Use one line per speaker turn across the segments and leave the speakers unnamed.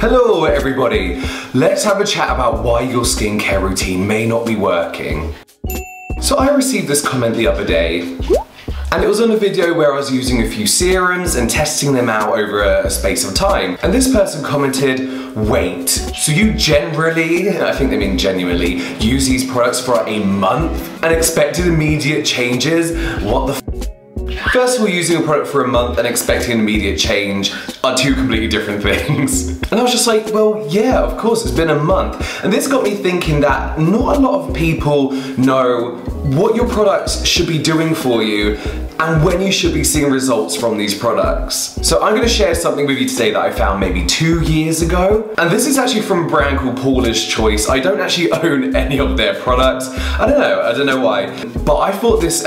Hello everybody! Let's have a chat about why your skincare routine may not be working. So I received this comment the other day, and it was on a video where I was using a few serums and testing them out over a space of time. And this person commented, wait, so you generally, I think they mean genuinely, use these products for a month and expected immediate changes? What the f? First of all, using a product for a month and expecting an immediate change are two completely different things. And I was just like, well, yeah, of course, it's been a month. And this got me thinking that not a lot of people know what your products should be doing for you and when you should be seeing results from these products. So I'm gonna share something with you today that I found maybe 2 years ago. And this is actually from a brand called Paula's Choice. I don't actually own any of their products. I don't know why. But I thought this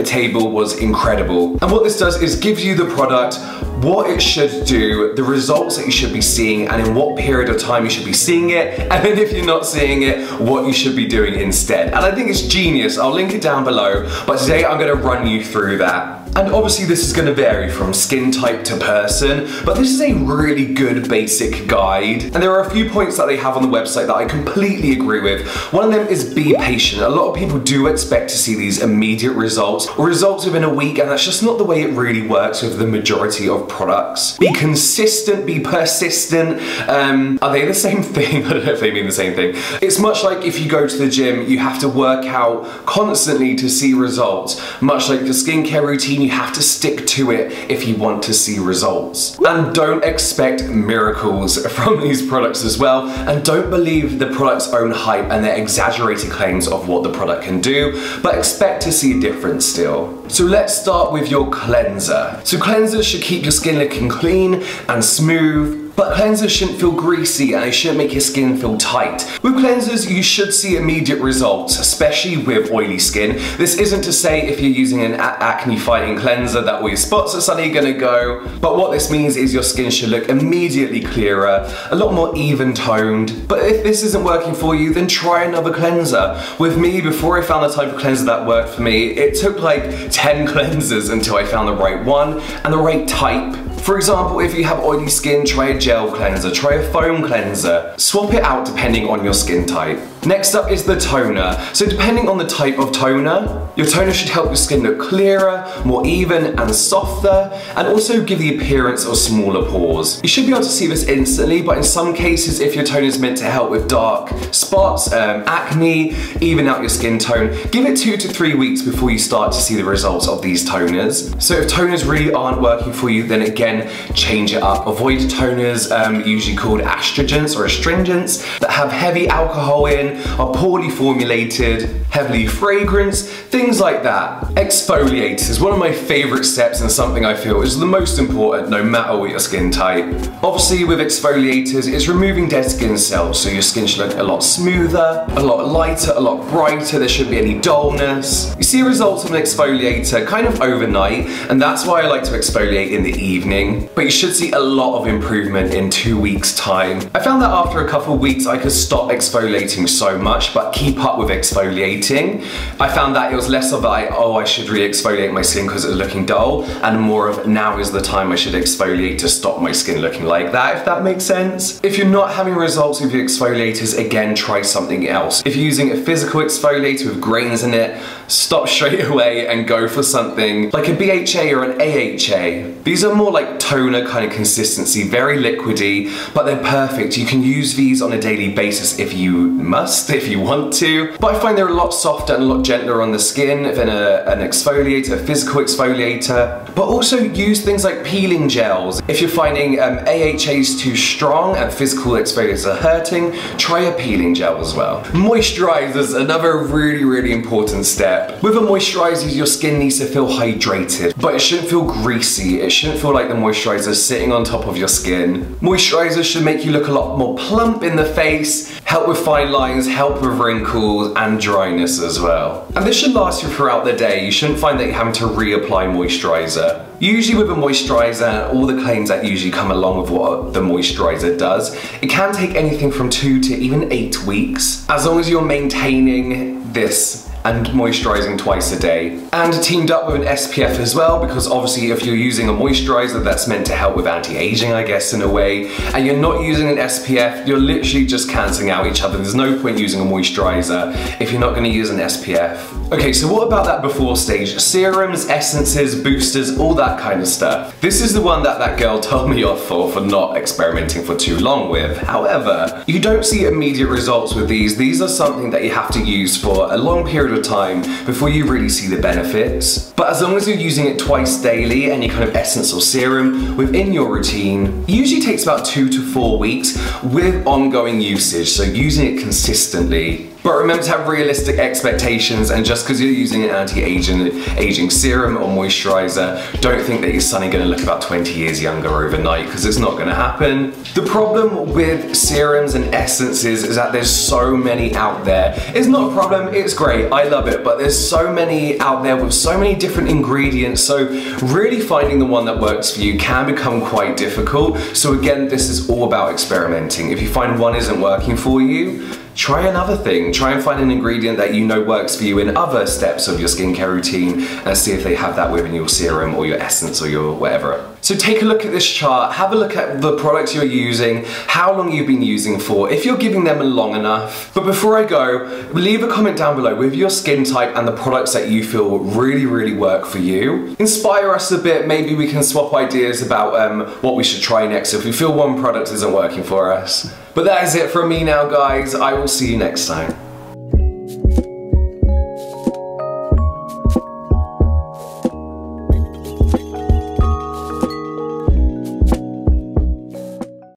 table was incredible. And what this does is gives you the product, what it should do, the results that you should be seeing, and in what period of time you should be seeing it, and then if you're not seeing it, what you should be doing instead. And I think it's genius. I'll link it down below, but today I'm gonna run you through that. And obviously this is gonna vary from skin type to person, but this is a really good basic guide. And there are a few points that they have on the website that I completely agree with. One of them is be patient. A lot of people do expect to see these immediate results, or results within a week, and that's just not the way it really works with the majority of products. Be consistent, be persistent. Are they the same thing? I don't know if they mean the same thing. It's much like if you go to the gym, you have to work out constantly to see results. Much like the skincare routine, you have to stick to it if you want to see results. And don't expect miracles from these products as well, and don't believe the product's own hype and their exaggerated claims of what the product can do, but expect to see a difference still. So let's start with your cleanser. So cleansers should keep your skin looking clean and smooth, but cleansers shouldn't feel greasy and they shouldn't make your skin feel tight. With cleansers, you should see immediate results, especially with oily skin. This isn't to say if you're using an acne fighting cleanser that all your spots are suddenly gonna go, but what this means is your skin should look immediately clearer, a lot more even toned. But if this isn't working for you, then try another cleanser. With me, before I found the type of cleanser that worked for me, it took like 10 cleansers until I found the right one and the right type. For example, if you have oily skin, try a gel cleanser, try a foam cleanser. Swap it out depending on your skin type. Next up is the toner. So depending on the type of toner, your toner should help your skin look clearer, more even and softer, and also give the appearance of smaller pores. You should be able to see this instantly, but in some cases, if your toner is meant to help with dark spots, acne, even out your skin tone, give it 2 to 3 weeks before you start to see the results of these toners. So if toners really aren't working for you, then again, change it up. Avoid toners usually called astringents or astringents that have heavy alcohol in, are poorly formulated, heavily fragranced, things like that. Exfoliators is one of my favorite steps and something I feel is the most important no matter what your skin type. Obviously with exfoliators, it's removing dead skin cells, so your skin should look a lot smoother, a lot lighter, a lot brighter, there shouldn't be any dullness. You see results of an exfoliator kind of overnight, and that's why I like to exfoliate in the evening, but you should see a lot of improvement in 2 weeks' time. I found that after a couple of weeks I could stop exfoliating so much, but keep up with exfoliating. I found that it was less of like, oh, I should re-exfoliate my skin because it's looking dull, and more of now is the time I should exfoliate to stop my skin looking like that, if that makes sense. If you're not having results with your exfoliators, again, try something else. If you're using a physical exfoliator with grains in it, stop straight away and go for something like a BHA or an AHA. These are more like toner kind of consistency, very liquidy, but they're perfect. You can use these on a daily basis if you must, if you want to. But I find they're a lot softer and a lot gentler on the skin than an exfoliator, a physical exfoliator. But also use things like peeling gels. If you're finding AHAs too strong and physical exfoliators are hurting, try a peeling gel as well. Moisturizers, another really important step. With a moisturizer, your skin needs to feel hydrated, but it shouldn't feel greasy. It shouldn't feel like the moisturizer is sitting on top of your skin. Moisturizers should make you look a lot more plump in the face, help with fine lines, help with wrinkles and dryness as well. And this should last you throughout the day. You shouldn't find that you're having to reapply moisturizer. Usually with a moisturizer and all the claims that usually come along with what the moisturizer does, it can take anything from 2 to even 8 weeks. As long as you're maintaining this and moisturising twice a day. And teamed up with an SPF as well, because obviously if you're using a moisturiser that's meant to help with anti-aging, I guess, in a way, and you're not using an SPF, you're literally just cancelling out each other. There's no point using a moisturiser if you're not going to use an SPF. Okay, so what about that before stage? Serums, essences, boosters, all that kind of stuff. This is the one that that girl told me off for not experimenting for too long with. However, you don't see immediate results with these. These are something that you have to use for a long period of time before you really see the benefits. But as long as you're using it twice daily, any kind of essence or serum within your routine, it usually takes about 2 to 4 weeks with ongoing usage, so using it consistently. But remember to have realistic expectations, and just because you're using an anti-aging serum or moisturiser, don't think that you're suddenly going to look about 20 years younger overnight, because it's not going to happen. The problem with serums and essences is that there's so many out there. It's not a problem, it's great, I love it, but there's so many out there with so many different ingredients, so really finding the one that works for you can become quite difficult. So again, this is all about experimenting. If you find one isn't working for you, try another thing. Try and find an ingredient that you know works for you in other steps of your skincare routine and see if they have that within your serum or your essence or your whatever. So take a look at this chart, have a look at the products you're using, how long you've been using for, if you're giving them long enough. But before I go, leave a comment down below with your skin type and the products that you feel really work for you. Inspire us a bit, maybe we can swap ideas about what we should try next if we feel one product isn't working for us. But that is it from me now, guys. I will see you next time.